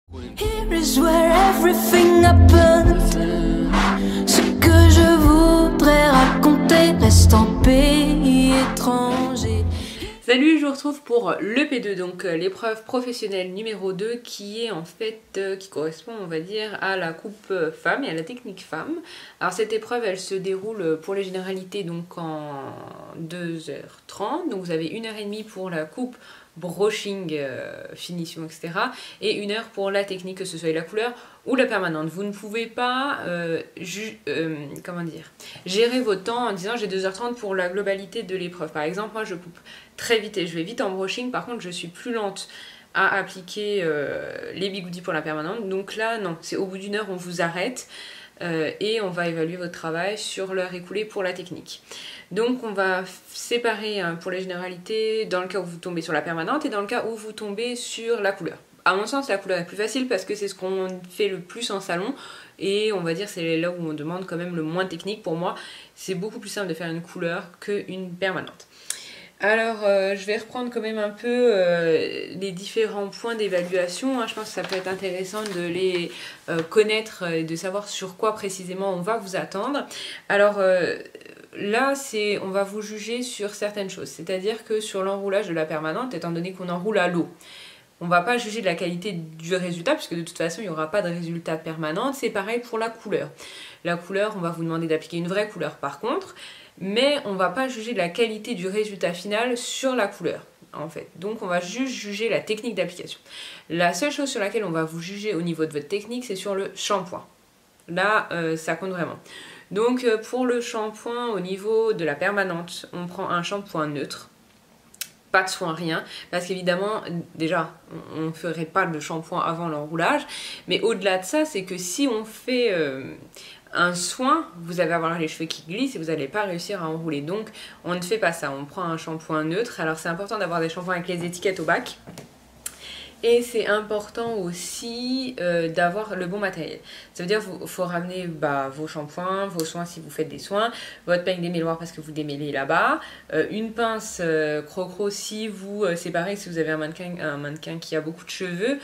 Here is where everything happens. Ce que je voudrais raconter reste en pays étranger. Salut, je vous retrouve pour le P2, donc l'épreuve professionnelle numéro 2 qui est en fait, qui correspond on va dire à la coupe femme et à la technique femme. Alors cette épreuve elle se déroule pour les généralités donc en 2h30, donc vous avez 1h30 pour la coupe brushing, finition, etc. et 1 heure pour la technique, que ce soit la couleur ou la permanente. Vous ne pouvez pas comment dire, gérer votre temps en disant j'ai 2h30 pour la globalité de l'épreuve. Par exemple, moi je coupe très vite et je vais vite en brushing, par contre je suis plus lente à appliquer les bigoudis pour la permanente. Donc là non, c'est au bout d'1 heure on vous arrête et on va évaluer votre travail sur l'heure écoulée pour la technique. Donc on va séparer pour les généralités dans le cas où vous tombez sur la permanente et dans le cas où vous tombez sur la couleur. À mon sens la couleur est plus facile parce que c'est ce qu'on fait le plus en salon et on va dire c'est là où on demande quand même le moins de technique. Pour moi c'est beaucoup plus simple de faire une couleur qu'une permanente. Alors je vais reprendre quand même un peu les différents points d'évaluation, hein. Je pense que ça peut être intéressant de les connaître et de savoir sur quoi précisément on va vous attendre. Alors là on va vous juger sur certaines choses, c'est-à-dire que sur l'enroulage de la permanente, étant donné qu'on enroule à l'eau, on ne va pas juger de la qualité du résultat puisque de toute façon il n'y aura pas de résultat permanent. C'est pareil pour la couleur. La couleur, on va vous demander d'appliquer une vraie couleur par contre, mais on ne va pas juger de la qualité du résultat final sur la couleur en fait. Donc on va juste juger la technique d'application. La seule chose sur laquelle on va vous juger au niveau de votre technique, c'est sur le shampoing. Là ça compte vraiment. Donc pour le shampoing au niveau de la permanente, on prend un shampoing neutre. Pas de soin, rien, parce qu'évidemment déjà on ne ferait pas de shampoing avant l'enroulage, mais au-delà de ça c'est que si on fait un soin, vous allez avoir les cheveux qui glissent et vous n'allez pas réussir à enrouler. Donc on ne fait pas ça, on prend un shampoing neutre. Alors c'est important d'avoir des shampoings avec les étiquettes au bac. Et c'est important aussi d'avoir le bon matériel. Ça veut dire qu'il faut ramener vos shampoings, vos soins si vous faites des soins, votre peigne démêloir parce que vous démêlez là-bas, une pince crocro si vous séparez, si vous avez un mannequin qui a beaucoup de cheveux.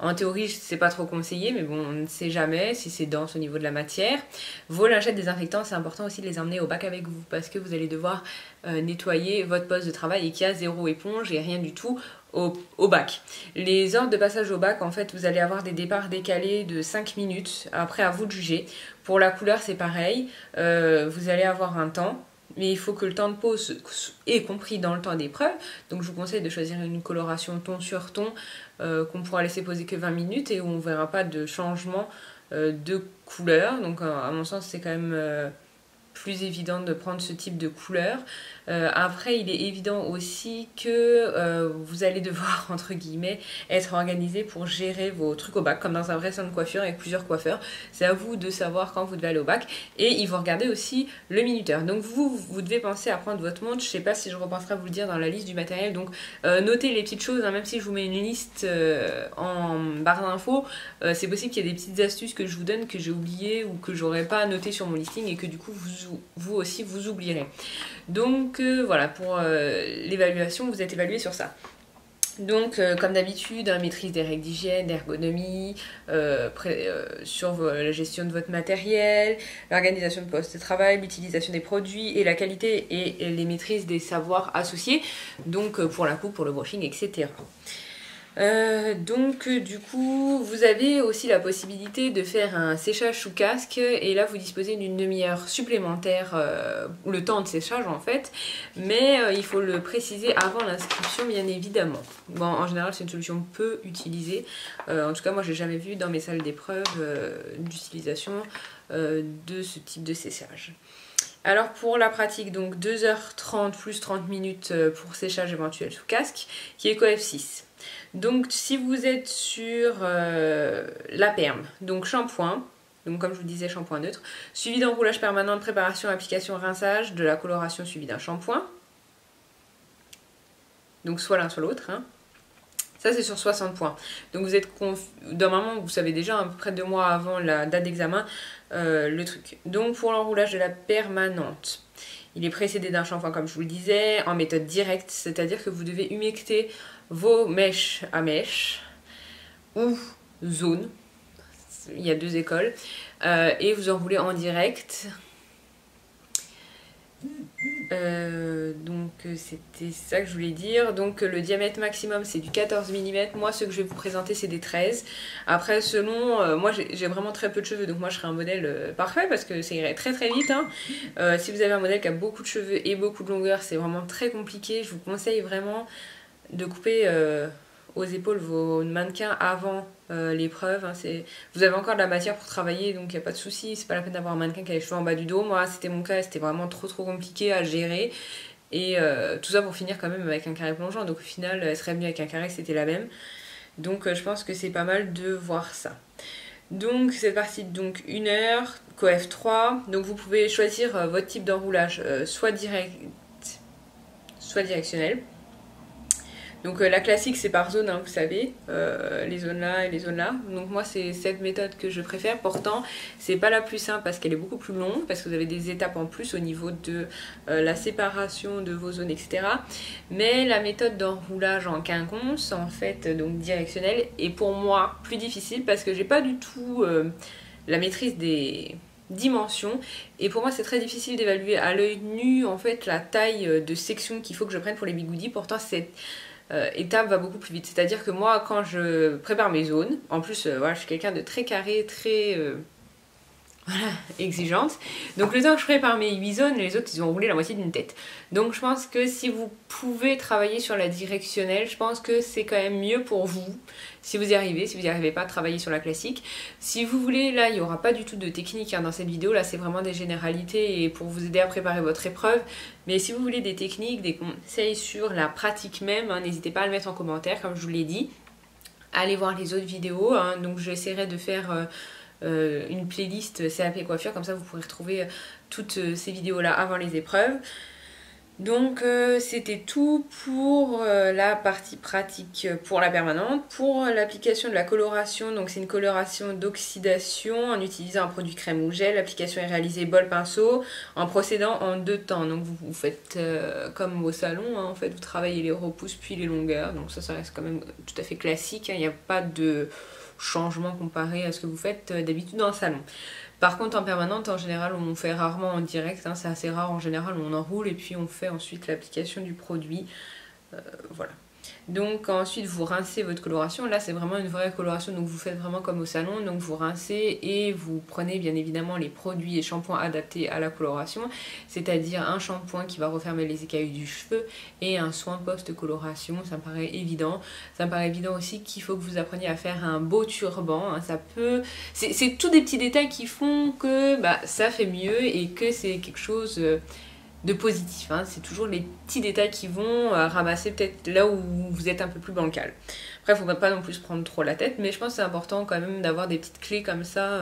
En théorie, c'est pas trop conseillé, mais bon, on ne sait jamais si c'est dense au niveau de la matière. Vos lingettes désinfectantes, c'est important aussi de les emmener au bac avec vous parce que vous allez devoir nettoyer votre poste de travail et qu'il y a 0 éponge et rien du tout au bac. Les ordres de passage au bac, en fait, vous allez avoir des départs décalés de 5 minutes. Après, à vous de juger. Pour la couleur, c'est pareil. Vous allez avoir un temps. Mais il faut que le temps de pause est compris dans le temps d'épreuve. Donc je vous conseille de choisir une coloration ton sur ton qu'on pourra laisser poser que 20 minutes et où on ne verra pas de changement de couleur. Donc à mon sens c'est quand même plus évident de prendre ce type de couleur. Après il est évident aussi que vous allez devoir entre guillemets être organisé pour gérer vos trucs au bac comme dans un vrai salon de coiffure avec plusieurs coiffeurs. C'est à vous de savoir quand vous devez aller au bac et il faut regarder aussi le minuteur. Donc vous devez penser à prendre votre montre. Je sais pas si je repenserai à vous le dire dans la liste du matériel, donc notez les petites choses, hein, même si je vous mets une liste en barre d'infos, c'est possible qu'il y ait des petites astuces que je vous donne que j'ai oubliées ou que j'aurais pas noté sur mon listing et que du coup vous aussi vous oublierez. Donc voilà, pour l'évaluation, vous êtes évalué sur ça. Donc comme d'habitude, maîtrise des règles d'hygiène, d'ergonomie, sur la gestion de votre matériel, l'organisation de poste de travail, l'utilisation des produits et la qualité et les maîtrises des savoirs associés, donc pour la coupe, pour le brushing, etc. Donc du coup vous avez aussi la possibilité de faire un séchage sous casque et là vous disposez d'une demi-heure supplémentaire, le temps de séchage en fait, mais il faut le préciser avant l'inscription bien évidemment. Bon, en général c'est une solution peu utilisée, en tout cas moi j'ai jamais vu dans mes salles d'épreuve d'utilisation de ce type de séchage. Alors pour la pratique, donc 2h30 plus 30 minutes pour séchage éventuel sous casque qui est coef 6. Donc si vous êtes sur la perme, donc shampoing, donc comme je vous disais shampoing neutre, suivi d'enroulage permanent, de préparation, application, rinçage, de la coloration suivi d'un shampoing, donc soit l'un soit l'autre, hein. Ça c'est sur 60 points. Donc vous êtes normalement vous savez déjà à peu près 2 mois avant la date d'examen le truc. Donc pour l'enroulage de la permanente, il est précédé d'un shampoing comme je vous le disais, en méthode directe, c'est-à-dire que vous devez humecter vos mèches à mèches ou zones. Il y a 2 écoles. Et vous enroulez en direct. Donc c'était ça que je voulais dire. Donc le diamètre maximum c'est du 14 mm. Moi ce que je vais vous présenter c'est des 13. Après selon, moi j'ai vraiment très peu de cheveux, donc moi je serai un modèle parfait parce que ça irait très très vite hein. Si vous avez un modèle qui a beaucoup de cheveux et beaucoup de longueur, c'est vraiment très compliqué. Je vous conseille vraiment de couper aux épaules vos mannequins avant l'épreuve hein. Vous avez encore de la matière pour travailler, donc il n'y a pas de souci, c'est pas la peine d'avoir un mannequin qui a les cheveux en bas du dos. Moi c'était mon cas, c'était vraiment trop compliqué à gérer, et tout ça pour finir quand même avec un carré plongeant, donc au final elle serait venue avec un carré, c'était la même. Donc je pense que c'est pas mal de voir ça. Donc c'est parti, donc 1 heure, coef 3, donc vous pouvez choisir votre type d'enroulage, soit direct, soit directionnel. Donc la classique c'est par zone, hein, vous savez, les zones là et les zones là. Donc moi c'est cette méthode que je préfère. Pourtant c'est pas la plus simple parce qu'elle est beaucoup plus longue, parce que vous avez des étapes en plus au niveau de la séparation de vos zones, etc. Mais la méthode d'enroulage en quinconce, en fait, donc directionnelle, est pour moi plus difficile parce que j'ai pas du tout la maîtrise des dimensions, et pour moi c'est très difficile d'évaluer à l'œil nu en fait la taille de section qu'il faut que je prenne pour les bigoudis. Pourtant cette étape va beaucoup plus vite, c'est à dire que moi quand je prépare mes zones, en plus voilà, je suis quelqu'un de très carré, très voilà, exigeante, donc le temps que je prépare mes 8 zones, les autres ils ont roulé la moitié d'une tête. Donc je pense que si vous pouvez travailler sur la directionnelle, je pense que c'est quand même mieux pour vous si vous y arrivez. Si vous n'y arrivez pas, travaillez sur la classique. Si vous voulez, là il n'y aura pas du tout de technique hein, dans cette vidéo, là c'est vraiment des généralités et pour vous aider à préparer votre épreuve. Mais si vous voulez des techniques, des conseils sur la pratique même, hein, n'hésitez pas à le mettre en commentaire comme je vous l'ai dit. Allez voir les autres vidéos, hein, donc j'essaierai de faire une playlist CAP coiffure, comme ça vous pourrez retrouver toutes ces vidéos là avant les épreuves. Donc c'était tout pour la partie pratique pour la permanente. Pour l'application de la coloration, donc c'est une coloration d'oxydation en utilisant un produit crème ou gel. L'application est réalisée bol pinceau en procédant en 2 temps. Donc vous faites comme au salon, hein, en fait vous travaillez les repousses puis les longueurs. Donc ça reste quand même tout à fait classique, hein. Il n'y a pas de changement comparé à ce que vous faites d'habitude dans le salon. Par contre en permanente, en général on fait rarement en direct, hein, c'est assez rare, en général on enroule et puis on fait ensuite l'application du produit, voilà. Donc ensuite vous rincez votre coloration, là c'est vraiment une vraie coloration, donc vous faites vraiment comme au salon, donc vous rincez et vous prenez bien évidemment les produits et shampoings adaptés à la coloration, c'est-à-dire un shampoing qui va refermer les écailles du cheveu et un soin post-coloration, ça me paraît évident. Ça me paraît évident aussi qu'il faut que vous appreniez à faire un beau turban, hein, ça peut... C'est tous des petits détails qui font que bah, ça fait mieux et que c'est quelque chose... de positif, hein. C'est toujours les petits détails qui vont ramasser peut-être là où vous êtes un peu plus bancal. Après, il ne faut pas non plus se prendre trop la tête, mais je pense que c'est important quand même d'avoir des petites clés comme ça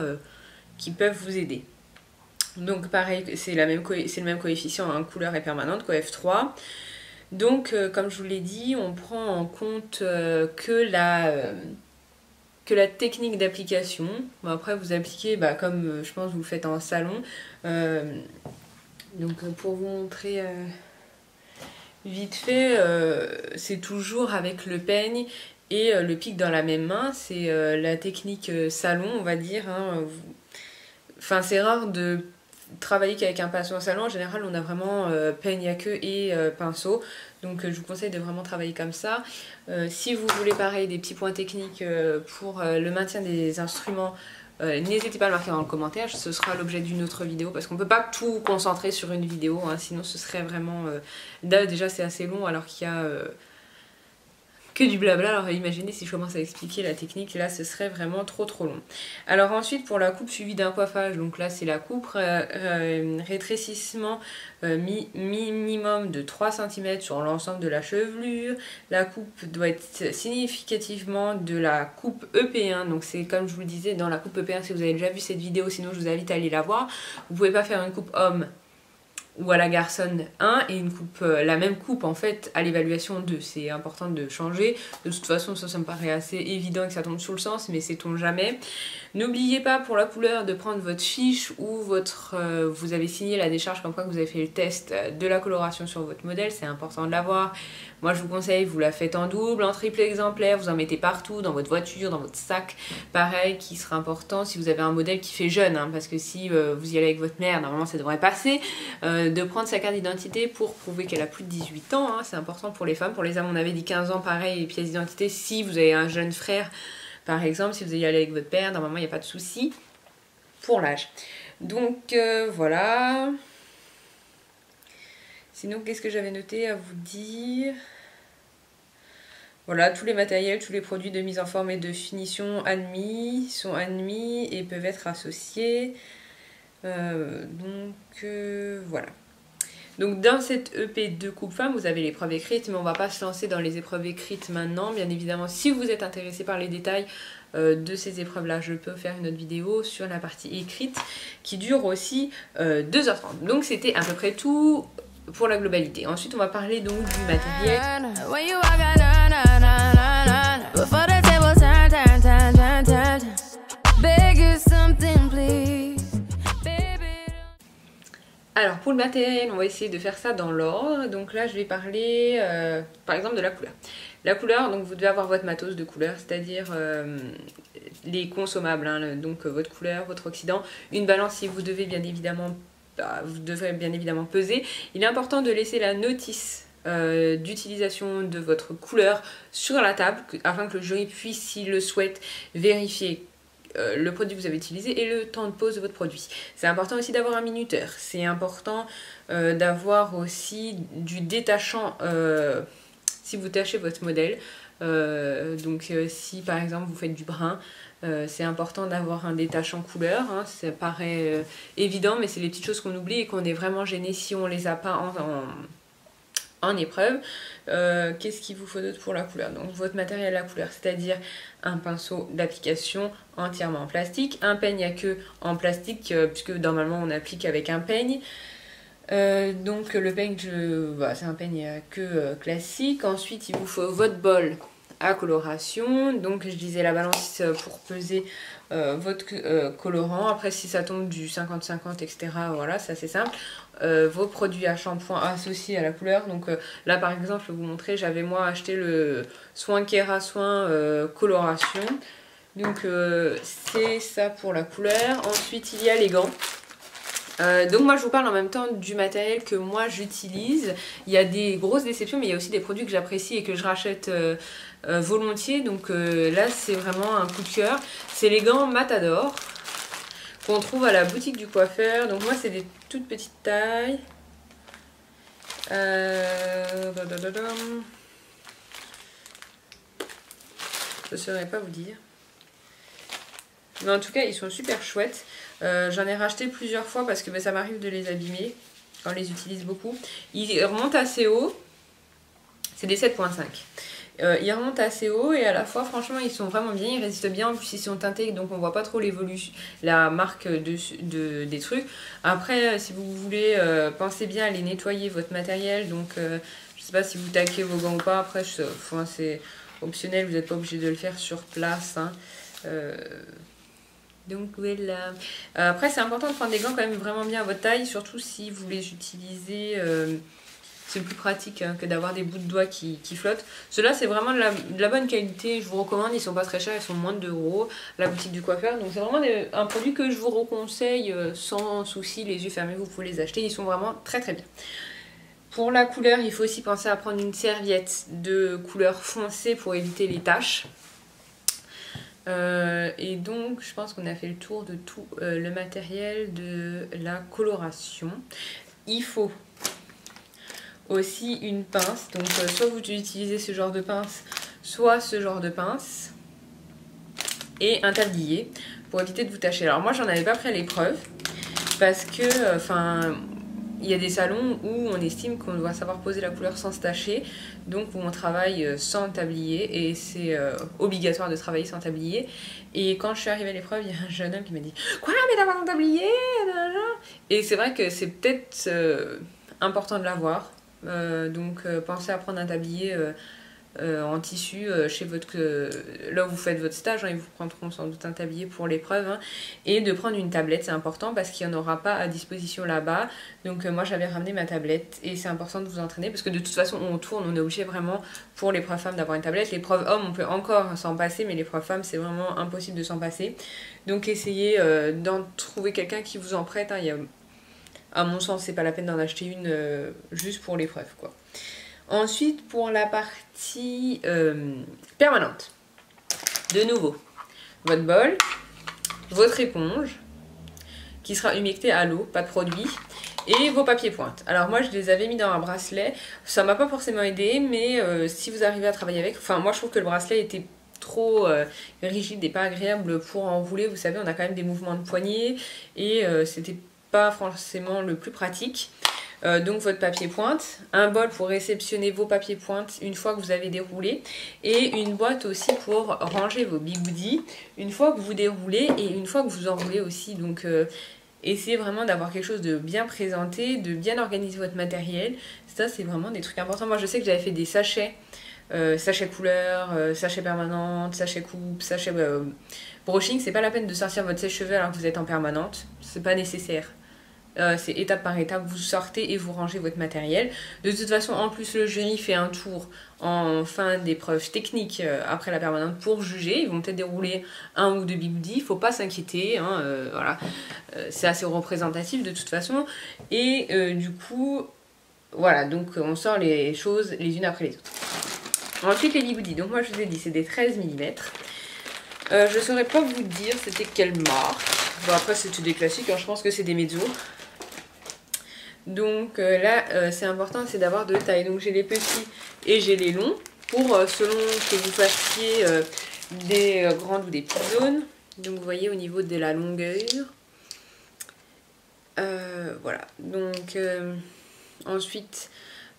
qui peuvent vous aider. Donc pareil, c'est le même coefficient, hein, couleur et permanente, coef 3. Donc comme je vous l'ai dit, on prend en compte que la technique d'application. Bon, après vous appliquez comme je pense vous le faites en salon. Donc pour vous montrer vite fait, c'est toujours avec le peigne et le pic dans la même main. C'est la technique salon, on va dire, hein. Enfin c'est rare de travailler qu'avec un pinceau en salon. En général on a vraiment peigne à queue et pinceau. Donc je vous conseille de vraiment travailler comme ça. Si vous voulez pareil des petits points techniques pour le maintien des instruments, n'hésitez pas à le marquer dans le commentaire, ce sera l'objet d'une autre vidéo parce qu'on ne peut pas tout concentrer sur une vidéo, hein, sinon ce serait vraiment... déjà c'est assez long alors qu'il y a que du blabla, alors imaginez si je commence à expliquer la technique, là ce serait vraiment trop long. Alors ensuite pour la coupe suivie d'un coiffage, donc là c'est la coupe, rétrécissement minimum de 3 cm sur l'ensemble de la chevelure. La coupe doit être significativement de la coupe EP1, donc c'est comme je vous le disais dans la coupe EP1, si vous avez déjà vu cette vidéo, sinon je vous invite à aller la voir. Vous pouvez pas faire une coupe homme ou à la garçonne 1 et une coupe, la même coupe en fait à l'évaluation 2. C'est important de changer. De toute façon ça me paraît assez évident que ça tombe sur le sens, mais sait-on jamais. N'oubliez pas pour la couleur de prendre votre fiche ou vous avez signé la décharge comme quoi que vous avez fait le test de la coloration sur votre modèle, c'est important de l'avoir. Moi je vous conseille, vous la faites en double, en triple exemplaire, vous en mettez partout, dans votre voiture, dans votre sac. Pareil, qui sera important si vous avez un modèle qui fait jeune, hein, parce que si vous y allez avec votre mère, normalement ça devrait passer. De prendre sa carte d'identité pour prouver qu'elle a plus de 18 ans, hein, c'est important pour les femmes. Pour les hommes, on avait dit 15 ans, pareil, les pièces d'identité. Si vous avez un jeune frère, par exemple, si vous y allez avec votre père, normalement il n'y a pas de souci pour l'âge. Donc voilà. Sinon, qu'est-ce que j'avais noté à vous dire? Voilà, tous les matériels, tous les produits de mise en forme et de finition sont admis et peuvent être associés. Voilà. Donc dans cette EP2 coupe femme, vous avez l'épreuve écrite, mais on va pas se lancer dans les épreuves écrites maintenant. Bien évidemment, si vous êtes intéressé par les détails de ces épreuves-là, je peux faire une autre vidéo sur la partie écrite qui dure aussi 2h30. Donc c'était à peu près tout pour la globalité. Ensuite, on va parler donc du matériel. Alors pour le matériel, on va essayer de faire ça dans l'ordre. Donc là je vais parler par exemple de la couleur. La couleur, donc vous devez avoir votre matos de couleur, c'est-à-dire les consommables, hein, donc votre couleur, votre oxydant, une balance si vous devez bien évidemment, peser. Il est important de laisser la notice d'utilisation de votre couleur sur la table afin que le jury puisse, s'il le souhaite, vérifier le produit que vous avez utilisé et le temps de pause de votre produit. C'est important aussi d'avoir un minuteur. C'est important d'avoir aussi du détachant si vous tachez votre modèle. Si par exemple vous faites du brun, c'est important d'avoir un détachant couleur. Hein. Ça paraît évident, mais c'est les petites choses qu'on oublie et qu'on est vraiment gêné si on les a pas en épreuve. Qu'est-ce qu'il vous faut d'autre pour la couleur? Donc votre matériel à la couleur, c'est-à-dire un pinceau d'application entièrement en plastique, un peigne à queue en plastique, puisque normalement on applique avec un peigne. Donc le peigne, c'est un peigne à queue classique. Ensuite il vous faut votre bol à coloration. Donc je disais la balance pour peser votre colorant. Après si ça tombe du 50-50 etc, voilà, c'est assez simple. Vos produits à shampoing associés à la couleur. Donc là par exemple je vais vous montrer, j'avais moi acheté le Soin Kera Soin coloration. Donc c'est ça pour la couleur. Ensuite il y a les gants. Donc moi je vous parle en même temps du matériel que moi j'utilise. Il y a des grosses déceptions, mais il y a aussi des produits que j'apprécie et que je rachète volontiers. Donc là c'est vraiment un coup de cœur. C'est les gants Matador qu'on trouve à la boutique du coiffeur. Donc moi c'est des toutes petites tailles. Je ne saurais pas vous dire. Mais en tout cas ils sont super chouettes. J'en ai racheté plusieurs fois parce que ça m'arrive de les abîmer quand on les utilise beaucoup. Ils remontent assez haut. C'est des 7.5. Ils remontent assez haut et à la fois franchement ils sont vraiment bien, ils résistent bien, en plus ils sont teintés donc on voit pas trop l'évolution, la marque des trucs. Après si vous voulez, pensez bien à les nettoyer votre matériel, donc je sais pas si vous taquez vos gants ou pas, après c'est optionnel, vous n'êtes pas obligé de le faire sur place, hein. Donc voilà. Après c'est important de prendre des gants quand même vraiment bien à votre taille, surtout si vous les utilisez, c'est plus pratique hein, que d'avoir des bouts de doigts qui flottent. Ceux-là c'est vraiment de la bonne qualité, je vous recommande, ils sont pas très chers, ils sont moins de 2 €, la boutique du coiffeur. Donc c'est vraiment un produit que je vous reconseille sans souci, les yeux fermés, vous pouvez les acheter, ils sont vraiment très très bien. Pour la couleur, il faut aussi penser à prendre une serviette de couleur foncée pour éviter les taches. Et donc je pense qu'on a fait le tour de tout le matériel de la coloration. Il faut aussi une pince, donc soit vous utilisez ce genre de pince, soit ce genre de pince, et un tablier pour éviter de vous tacher. Alors moi j'en avais pas pris à l'épreuve parce que il y a des salons où on estime qu'on doit savoir poser la couleur sans se tacher, donc où on travaille sans tablier, et c'est obligatoire de travailler sans tablier. Et quand je suis arrivée à l'épreuve, il y a un jeune homme qui m'a dit « Quoi, mais d'avoir un tablier ?» Et c'est vrai que c'est peut-être important de l'avoir, donc pensez à prendre un tablier en tissu chez là où vous faites votre stage, hein, ils vous prendront sans doute un tablier pour l'épreuve, hein, et de prendre une tablette, c'est important parce qu'il n'y en aura pas à disposition là-bas. Donc moi j'avais ramené ma tablette et c'est important de vous entraîner parce que de toute façon on tourne, on est obligé vraiment pour l'épreuve femme d'avoir une tablette. L'épreuve homme on peut encore s'en passer, mais l'épreuve femme c'est vraiment impossible de s'en passer. Donc essayez d'en trouver quelqu'un qui vous en prête, hein. À mon sens c'est pas la peine d'en acheter une juste pour l'épreuve, quoi. Ensuite, pour la partie permanente, de nouveau, votre bol, votre éponge, qui sera humectée à l'eau, pas de produit, et vos papiers pointes. Alors moi, je les avais mis dans un bracelet, ça m'a pas forcément aidé, mais si vous arrivez à travailler avec, enfin moi je trouve que le bracelet était trop rigide et pas agréable pour enrouler. Vous savez, on a quand même des mouvements de poignet, et c'était pas forcément le plus pratique. Donc votre papier pointe, un bol pour réceptionner vos papiers pointes une fois que vous avez déroulé, et une boîte aussi pour ranger vos bigoudis une fois que vous déroulez et une fois que vous enroulez aussi. Donc essayez vraiment d'avoir quelque chose de bien présenté, de bien organiser votre matériel. Ça c'est vraiment des trucs importants. Moi je sais que j'avais fait des sachets, sachets couleur, sachets permanente, sachets coupe, sachets brushing. C'est pas la peine de sortir votre sèche-cheveux alors que vous êtes en permanente, c'est pas nécessaire. C'est étape par étape, vous sortez et vous rangez votre matériel. De toute façon, en plus, le jury fait un tour en fin d'épreuve technique après la permanente pour juger. Ils vont peut-être dérouler un ou deux bigoudis, il ne faut pas s'inquiéter, hein, voilà. C'est assez représentatif de toute façon. Et du coup, voilà, donc on sort les choses les unes après les autres. Ensuite, les bigoudis. Donc moi, je vous ai dit, c'est des 13 mm. Je ne saurais pas vous dire c'était quelle marque. Bon, après, c'était des classiques, hein, je pense que c'est des mezzo. Donc là, c'est important, c'est d'avoir deux tailles. Donc j'ai les petits et j'ai les longs, pour selon que vous fassiez des grandes ou des petites zones. Donc vous voyez au niveau de la longueur. Voilà, donc ensuite,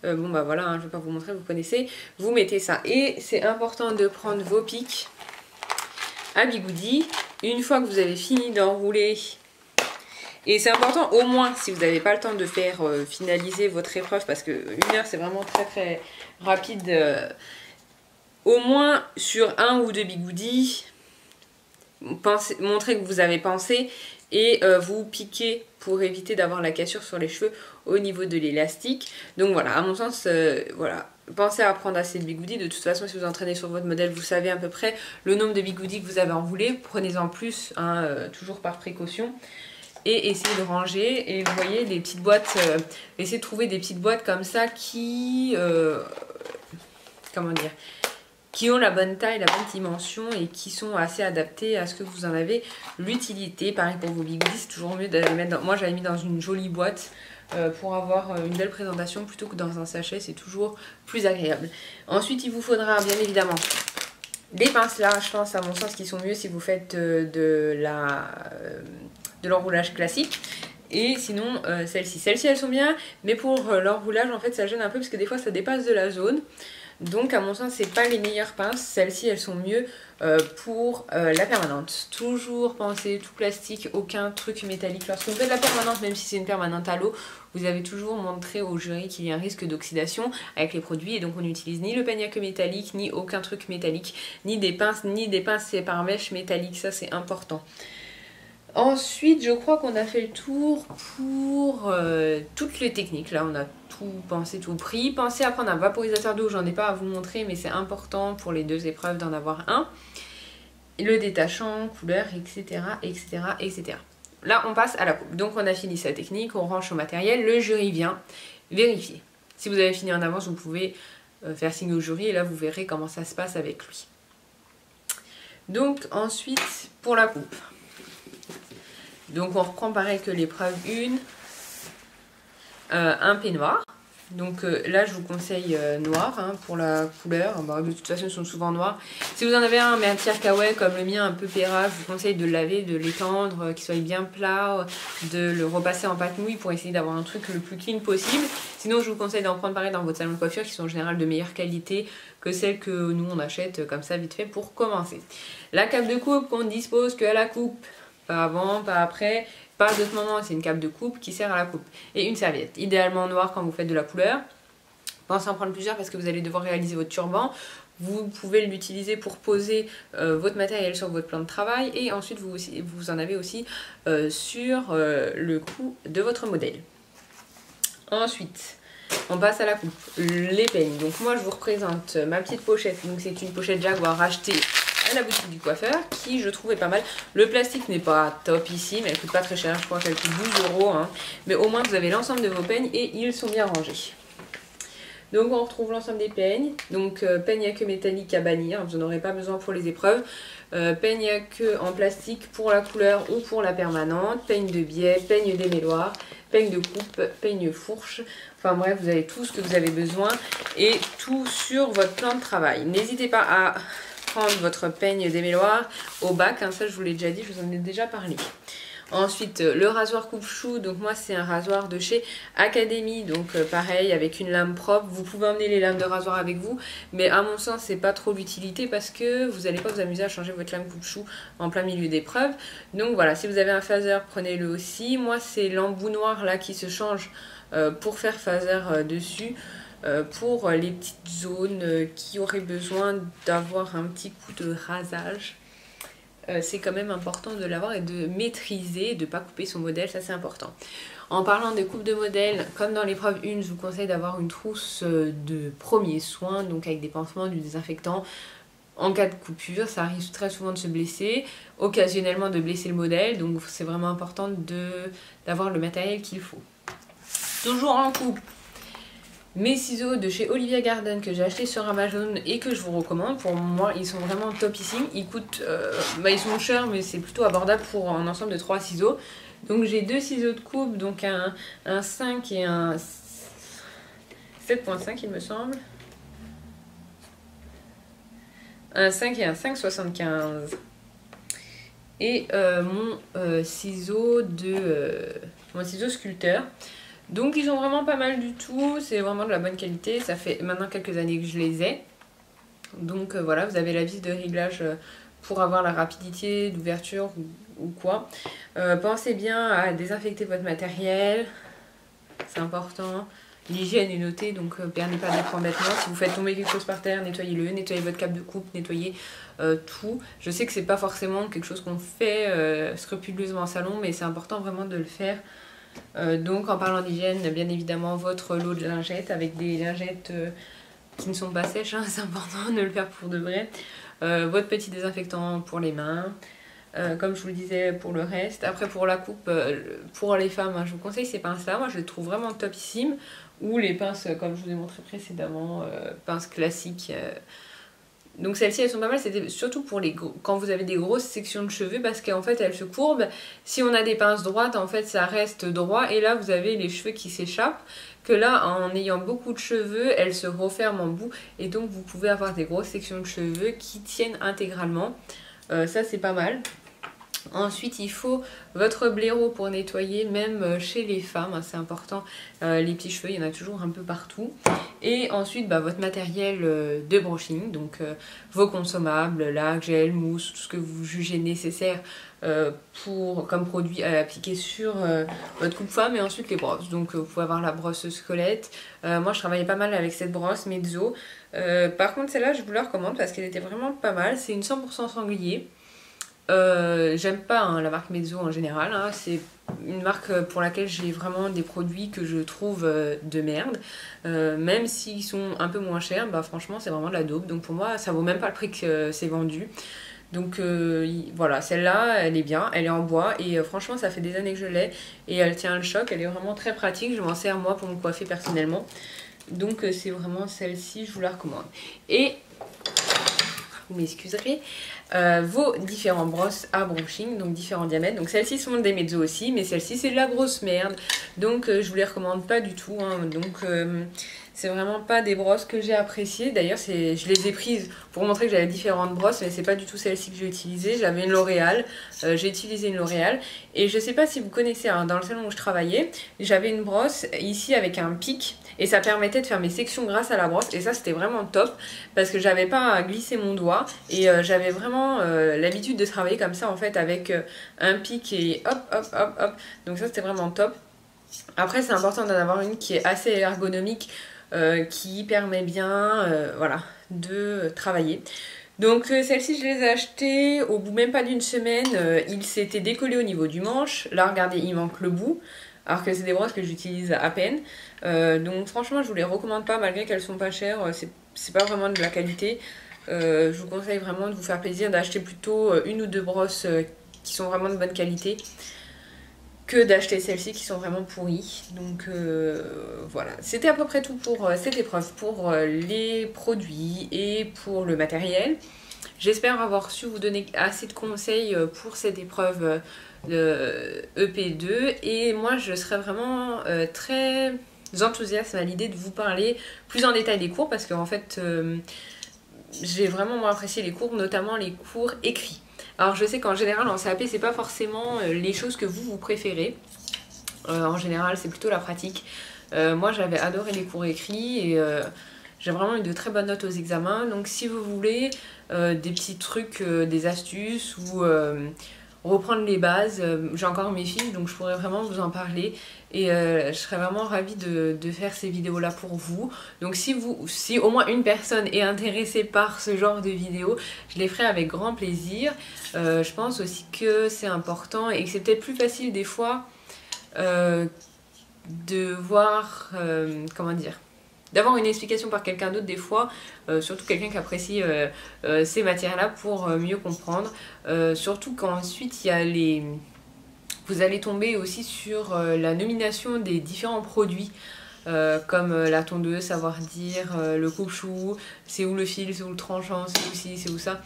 bon bah voilà, hein, je ne vais pas vous montrer, vous connaissez. Vous mettez ça. Et c'est important de prendre vos pics à bigoudi. Une fois que vous avez fini d'enrouler, et c'est important au moins si vous n'avez pas le temps de faire finaliser votre épreuve, parce que 1 heure c'est vraiment très très rapide, au moins sur un ou deux bigoudis, montrez que vous avez pensé et vous piquez pour éviter d'avoir la cassure sur les cheveux au niveau de l'élastique. Donc voilà, à mon sens, voilà. Pensez à prendre assez de bigoudis. De toute façon, si vous entraînez sur votre modèle, vous savez à peu près le nombre de bigoudis que vous avez enroulés. Prenez-en plus, hein, toujours par précaution. Et essayez de ranger. Et vous voyez, les petites boîtes, essayez de trouver des petites boîtes comme ça qui... comment dire, qui ont la bonne taille, la bonne dimension et qui sont assez adaptées à ce que vous en avez l'utilité. Pareil pour vos bigoudis, c'est toujours mieux de les mettre dans... Moi, j'avais mis dans une jolie boîte pour avoir une belle présentation plutôt que dans un sachet, c'est toujours plus agréable. Ensuite, il vous faudra bien évidemment des pinces larges, je pense à mon sens, qui sont mieux si vous faites de l'enroulage classique. Et sinon, celles-ci. Celles-ci, elles sont bien, mais pour l'enroulage, en fait, ça gêne un peu parce que des fois, ça dépasse de la zone. Donc, à mon sens, c'est pas les meilleures pinces. Celles-ci, elles sont mieux pour la permanente. Toujours pensez tout plastique, aucun truc métallique. Lorsque vous faites la permanente, même si c'est une permanente à l'eau, vous avez toujours montré au jury qu'il y a un risque d'oxydation avec les produits. Et donc, on n'utilise ni le peigne à queue métallique, ni aucun truc métallique, ni des pinces par mèche métallique. Ça, c'est important. Ensuite, je crois qu'on a fait le tour pour toutes les techniques. Là, on a tout pensé, tout pris. Pensez à prendre un vaporisateur d'eau. J'en ai pas à vous montrer, mais c'est important pour les deux épreuves d'en avoir un. Le détachant, couleur, etc., etc., etc. Là, on passe à la coupe. Donc, on a fini sa technique, on range son matériel. Le jury vient vérifier. Si vous avez fini en avance, vous pouvez faire signe au jury et là, vous verrez comment ça se passe avec lui. Donc, ensuite, pour la coupe. Donc on reprend pareil que l'épreuve 1, un peignoir. Donc là je vous conseille noir hein, pour la couleur, bon, de toute façon ils sont souvent noirs. Si vous en avez un mais un tiers kawaii comme le mien un peu pérave, je vous conseille de le laver, de l'étendre, qu'il soit bien plat, de le repasser en pâte mouille pour essayer d'avoir un truc le plus clean possible. Sinon je vous conseille d'en prendre pareil dans votre salon de coiffure qui sont en général de meilleure qualité que celles que nous on achète comme ça vite fait pour commencer. La cape de coupe qu'on ne dispose qu'à la coupe, pas avant, pas après. Pas d'autres moments, c'est une cape de coupe qui sert à la coupe. Et une serviette, idéalement noire quand vous faites de la couleur. Pensez en prendre plusieurs parce que vous allez devoir réaliser votre turban. Vous pouvez l'utiliser pour poser votre matériel sur votre plan de travail. Et ensuite, vous en avez aussi sur le cou de votre modèle. Ensuite, on passe à la coupe. Les peignes. Donc moi, je vous représente ma petite pochette. Donc c'est une pochette Jaguar achetée à la boutique du coiffeur qui je trouvais pas mal. Le plastique n'est pas top ici mais elle coûte pas très cher, je crois qu'elle coûte 12 €, hein. Mais au moins vous avez l'ensemble de vos peignes et ils sont bien rangés. Donc on retrouve l'ensemble des peignes, donc peigne à queue métallique à bannir, vous n'en aurez pas besoin pour les épreuves, peigne à queue en plastique pour la couleur ou pour la permanente, peigne de biais, peigne démêloir, peigne de coupe, peigne fourche, enfin bref vous avez tout ce que vous avez besoin et tout sur votre plan de travail. N'hésitez pas à prendre votre peigne démêloir au bac, hein, ça je vous l'ai déjà dit, je vous en ai déjà parlé. Ensuite le rasoir coupe-chou, donc moi c'est un rasoir de chez Academy, donc pareil avec une lame propre. Vous pouvez emmener les lames de rasoir avec vous, mais à mon sens c'est pas trop l'utilité parce que vous n'allez pas vous amuser à changer votre lame coupe-chou en plein milieu d'épreuve. Donc voilà, si vous avez un phaser prenez-le aussi. Moi c'est l'embout noir là qui se change pour faire phaser dessus. Pour les petites zones qui auraient besoin d'avoir un petit coup de rasage. C'est quand même important de l'avoir et de maîtriser, de ne pas couper son modèle, ça c'est important. En parlant de coupe de modèle, comme dans l'épreuve 1, je vous conseille d'avoir une trousse de premiers soins, donc avec des pansements, du désinfectant. En cas de coupure, ça arrive très souvent de se blesser, occasionnellement de blesser le modèle, donc c'est vraiment important d'avoir le matériel qu'il faut. Toujours en coupe. Mes ciseaux de chez Olivia Garden que j'ai acheté sur Amazon et que je vous recommande, pour moi ils sont vraiment topissimes. Ils coûtent, ils sont chers mais c'est plutôt abordable pour un ensemble de 3 ciseaux. Donc j'ai 2 ciseaux de coupe, donc un 5 et un 7.5 il me semble. Un 5 et un 5,75. Et mon ciseau sculpteur. Donc ils sont vraiment pas mal du tout, c'est vraiment de la bonne qualité, ça fait maintenant quelques années que je les ai. Donc voilà, vous avez la vis de réglage pour avoir la rapidité d'ouverture ou quoi. Pensez bien à désinfecter votre matériel, c'est important. L'hygiène est notée, donc perdez pas des points bêtement. Si vous faites tomber quelque chose par terre, nettoyez-le, nettoyez votre cape de coupe, nettoyez tout. Je sais que c'est pas forcément quelque chose qu'on fait scrupuleusement en salon, mais c'est important vraiment de le faire. Donc en parlant d'hygiène, bien évidemment votre lot de lingettes avec des lingettes qui ne sont pas sèches, hein, c'est important de le faire pour de vrai. Votre petit désinfectant pour les mains, comme je vous le disais pour le reste. Après pour la coupe, pour les femmes, hein, je vous conseille ces pinces là, moi je les trouve vraiment topissimes. Ou les pinces comme je vous ai montré précédemment, pinces classiques. Donc celles-ci elles sont pas mal, c'était surtout pour quand vous avez des grosses sections de cheveux parce qu'en fait elles se courbent. Si on a des pinces droites en fait ça reste droit et là vous avez les cheveux qui s'échappent. Que là en ayant beaucoup de cheveux elles se referment en bout et donc vous pouvez avoir des grosses sections de cheveux qui tiennent intégralement. Ça c'est pas mal. Ensuite il faut votre blaireau pour nettoyer, même chez les femmes, hein, c'est important, les petits cheveux, il y en a toujours un peu partout. Et ensuite votre matériel de brushing, donc vos consommables, lac, gel, mousse, tout ce que vous jugez nécessaire comme produit à appliquer sur votre coupe-femme et ensuite les brosses. Donc vous pouvez avoir la brosse squelette, moi je travaillais pas mal avec cette brosse mezzo. Par contre celle-là je vous la recommande parce qu'elle était vraiment pas mal, c'est une 100% sanglier. J'aime pas hein, la marque Mezzo en général, hein. C'est une marque pour laquelle j'ai vraiment des produits que je trouve de merde. Même s'ils sont un peu moins chers, franchement c'est vraiment de la daube. Donc pour moi ça vaut même pas le prix que c'est vendu. Donc voilà, celle-là elle est bien, elle est en bois et franchement ça fait des années que je l'ai et elle tient le choc, elle est vraiment très pratique, je m'en sers moi pour me coiffer personnellement. Donc c'est vraiment celle-ci, je vous la recommande. Et vous m'excuserez, vos différentes brosses à brushing, donc différents diamètres. Donc celles-ci sont des mezzo aussi, mais celle-ci c'est de la grosse merde, donc je vous les recommande pas du tout, hein. Donc c'est vraiment pas des brosses que j'ai appréciées. D'ailleurs je les ai prises pour montrer que j'avais différentes brosses, mais c'est pas du tout celle-ci que j'ai utilisée. J'avais une L'Oréal, j'ai utilisé une L'Oréal, et je sais pas si vous connaissez, hein, dans le salon où je travaillais, j'avais une brosse ici avec un pic, et ça permettait de faire mes sections grâce à la brosse, et ça c'était vraiment top parce que j'avais pas à glisser mon doigt, et j'avais vraiment l'habitude de travailler comme ça en fait, avec un pic et hop hop hop hop, donc ça c'était vraiment top. Après c'est important d'en avoir une qui est assez ergonomique, qui permet bien voilà, de travailler. Donc celle-ci je les ai achetées au bout même pas d'une semaine, il s'était décollé au niveau du manche, là regardez il manque le bout, alors que c'est des brosses que j'utilise à peine. Donc franchement je vous les recommande pas, malgré qu'elles sont pas chères, c'est pas vraiment de la qualité. Je vous conseille vraiment de vous faire plaisir, d'acheter plutôt une ou deux brosses qui sont vraiment de bonne qualité, que d'acheter celles-ci qui sont vraiment pourries. Donc voilà, c'était à peu près tout pour cette épreuve, pour les produits et pour le matériel. J'espère avoir su vous donner assez de conseils pour cette épreuve de EP2, et moi je serais vraiment très enthousiaste à l'idée de vous parler plus en détail des cours, parce qu'en fait j'ai vraiment apprécié les cours, notamment les cours écrits. Alors je sais qu'en général en CAP c'est pas forcément les choses que vous préférez, en général c'est plutôt la pratique. Moi j'avais adoré les cours écrits, et j'ai vraiment eu de très bonnes notes aux examens. Donc si vous voulez des petits trucs, des astuces, ou reprendre les bases, j'ai encore mes fiches, donc je pourrais vraiment vous en parler, et je serais vraiment ravie de faire ces vidéos là pour vous. Donc si au moins une personne est intéressée par ce genre de vidéos, je les ferai avec grand plaisir. Je pense aussi que c'est important, et que c'est peut-être plus facile des fois de voir, comment dire, d'avoir une explication par quelqu'un d'autre des fois, surtout quelqu'un qui apprécie ces matières-là, pour mieux comprendre. Surtout qu'ensuite il y a les... Vous allez tomber aussi sur la nomination des différents produits, comme la tondeuse, savoir dire, le coupe-chou, c'est où le fil, c'est où le tranchant, c'est où ci, c'est où ça.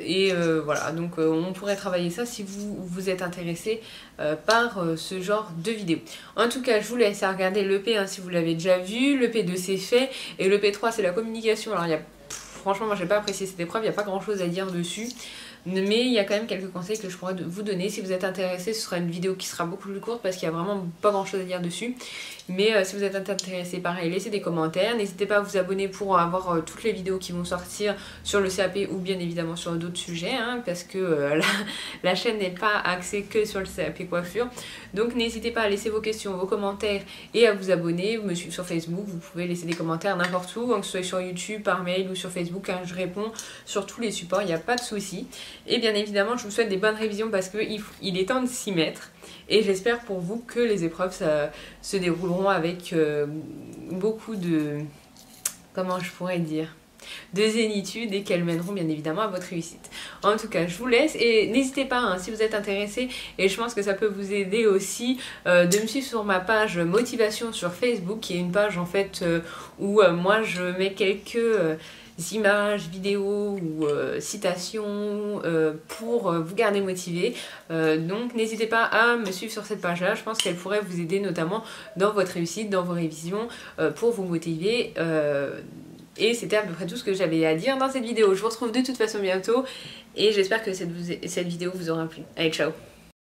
Et voilà, donc on pourrait travailler ça si vous êtes intéressé par ce genre de vidéo. En tout cas, je vous laisse à regarder l'EP, hein, si vous l'avez déjà vu. L'EP2 c'est fait, et l'EP3 c'est la communication. Alors franchement moi j'ai pas apprécié cette épreuve, il n'y a pas grand chose à dire dessus, mais il y a quand même quelques conseils que je pourrais vous donner. Si vous êtes intéressé, ce sera une vidéo qui sera beaucoup plus courte, parce qu'il y a vraiment pas grand chose à dire dessus. Mais si vous êtes intéressé, pareil, laissez des commentaires. N'hésitez pas à vous abonner pour avoir toutes les vidéos qui vont sortir sur le CAP, ou bien évidemment sur d'autres sujets, hein, parce que la chaîne n'est pas axée que sur le CAP coiffure. Donc n'hésitez pas à laisser vos questions, vos commentaires, et à vous abonner. Vous me suivez sur Facebook, vous pouvez laisser des commentaires n'importe où, que ce soit sur YouTube, par mail ou sur Facebook, hein, je réponds sur tous les supports, il n'y a pas de souci. Et bien évidemment je vous souhaite des bonnes révisions, parce qu'il est temps de s'y mettre. Et j'espère pour vous que les épreuves se dérouleront avec beaucoup de... comment je pourrais dire, de zénitude, et qu'elles mèneront bien évidemment à votre réussite. En tout cas je vous laisse, et n'hésitez pas, hein, si vous êtes intéressé, et je pense que ça peut vous aider aussi, de me suivre sur ma page motivation sur Facebook, qui est une page en fait où moi je mets quelques images, vidéos ou citations pour vous garder motivé. Donc n'hésitez pas à me suivre sur cette page là, je pense qu'elle pourrait vous aider notamment dans votre réussite, dans vos révisions, pour vous motiver. Et c'était à peu près tout ce que j'avais à dire dans cette vidéo. Je vous retrouve de toute façon bientôt, et j'espère que cette vidéo vous aura plu. Allez, ciao!